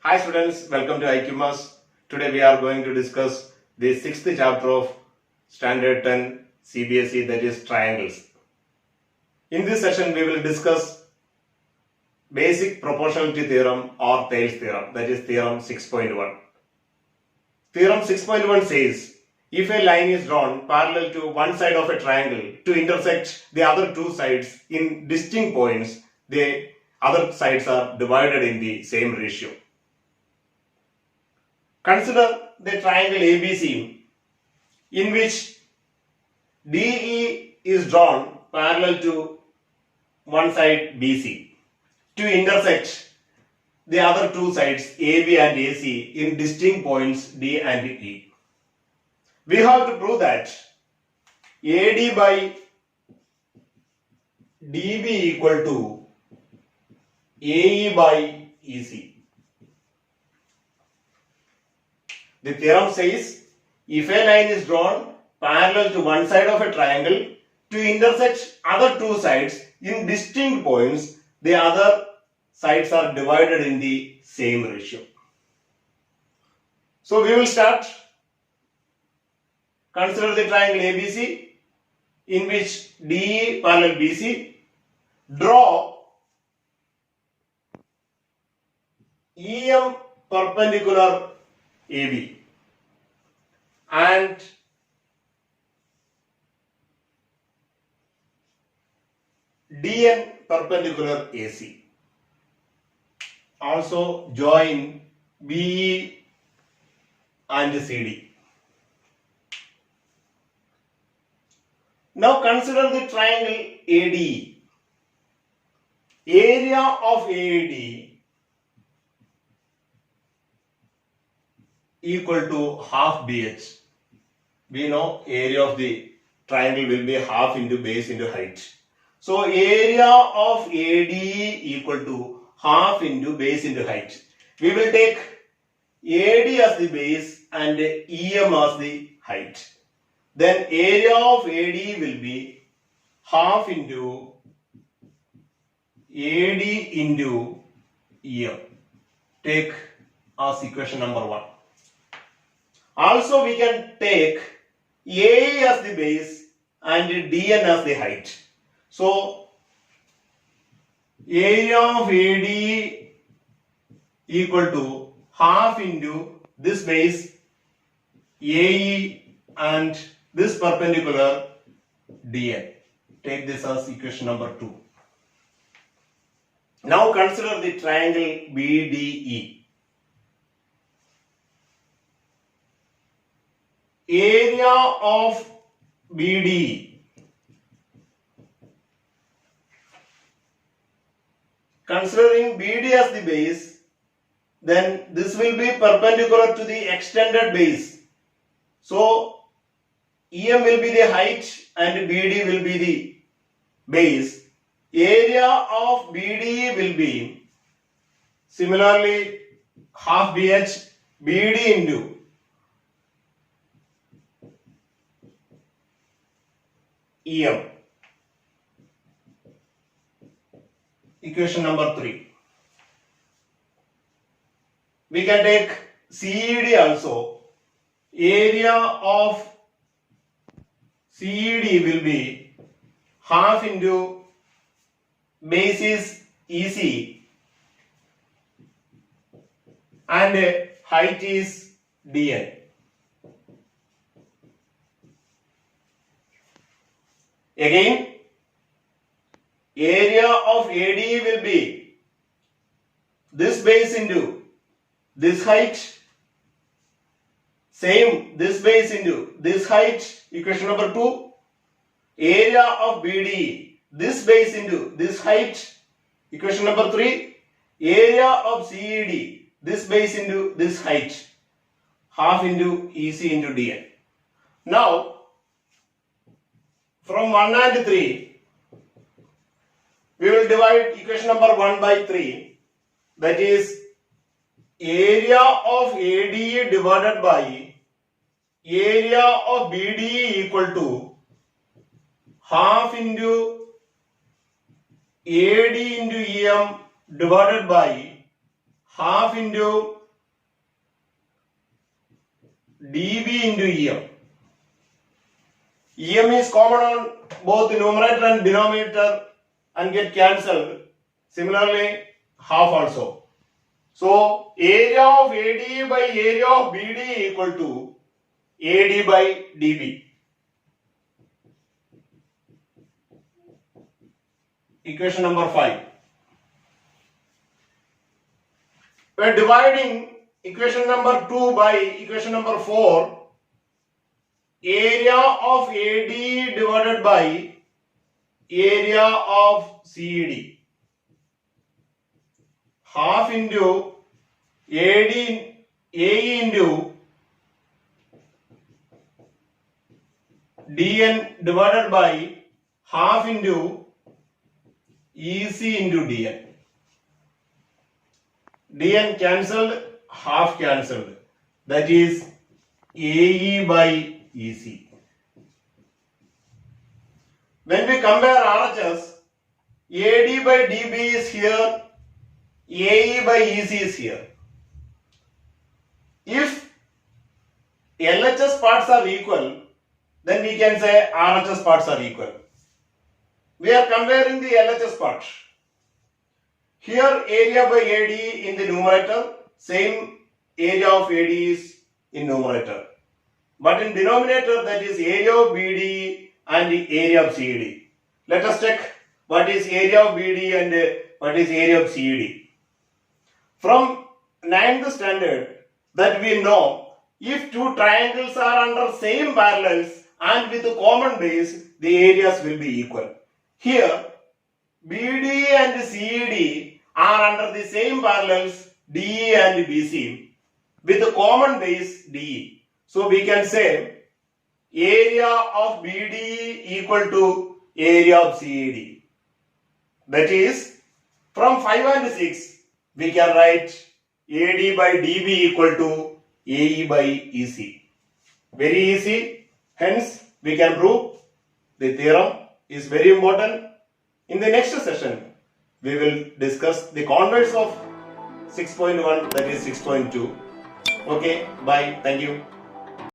Hi students, welcome to IQMAS. Today we are going to discuss the sixth chapter of Standard 10 CBSE, that is triangles. In this session we will discuss basic proportionality theorem or Thales theorem, that is theorem 6.1. Theorem 6.1 says, if a line is drawn parallel to one side of a triangle to intersect the other two sides in distinct points, the other sides are divided in the same ratio. Consider the triangle ABC in which DE is drawn parallel to one side BC to intersect the other two sides AB and AC in distinct points D and E. We have to prove that AD by DB equal to AE by EC. The theorem says, if a line is drawn parallel to one side of a triangle to intersect other two sides in distinct points, the other sides are divided in the same ratio. So we will start. Consider the triangle ABC in which DE parallel BC. Draw EM perpendicular AB and DN perpendicular AC. Also join BE and CD. Now consider the triangle AD. Area of AD equal to half BH. We know area of the triangle will be half into base into height. So area of AD equal to half into base into height. We will take AD as the base and EM as the height. Then area of AD will be half into AD into EM. Take as equation number 1. Also we can take AE as the base and DN as the height. So area of AD equal to half into this base AE and this perpendicular DN. Take this as equation number 2. Now consider the triangle BDE. Area of BDE. Considering BD as the base, then this will be perpendicular to the extended base. So EM will be the height and BD will be the base. Area of BDE will be similarly half BH BD into EM. Equation number 3. We can take CED also. Area of CED will be half into base is EC and height is DN. Again, area of AD will be this base into this height, same this base into this height, equation number 2. Area of BD, this base into this height, equation number 3. Area of CED, this base into this height, half into EC into DN. Now, from 1 and 3, we will divide equation number 1 by 3. That is area of AD divided by area of BD equal to half into AD into EM divided by half into dB into EM. EM is common on both the numerator and denominator and get cancelled. Similarly, half also. So, area of AD by area of BD equal to AD by DB. Equation number 5. We are dividing equation number 2 by equation number 4. Area of AD divided by area of CED. Half into AE into DN divided by half into EC into DN. DN cancelled, half cancelled. That is AE by EC. When we compare RHS, AD by DB is here, AE by EC is here. If LHS parts are equal, then we can say RHS parts are equal. We are comparing the LHS part. Here area by AD in the numerator, same area of AD is in numerator. But in denominator, that is area of BD and the area of CED. Let us check what is area of BD and what is area of CED. From 9th standard that we know, if two triangles are under same parallels and with a common base, the areas will be equal. Here, BD and CED are under the same parallels DE and BC with a common base DE. So we can say area of BD equal to area of CED. That is, from 5 and 6, we can write AD by DB equal to AE by EC. Very easy. Hence, we can prove the theorem is very important. In the next session, we will discuss the converse of 6.1, that is 6.2. Okay, bye. Thank you.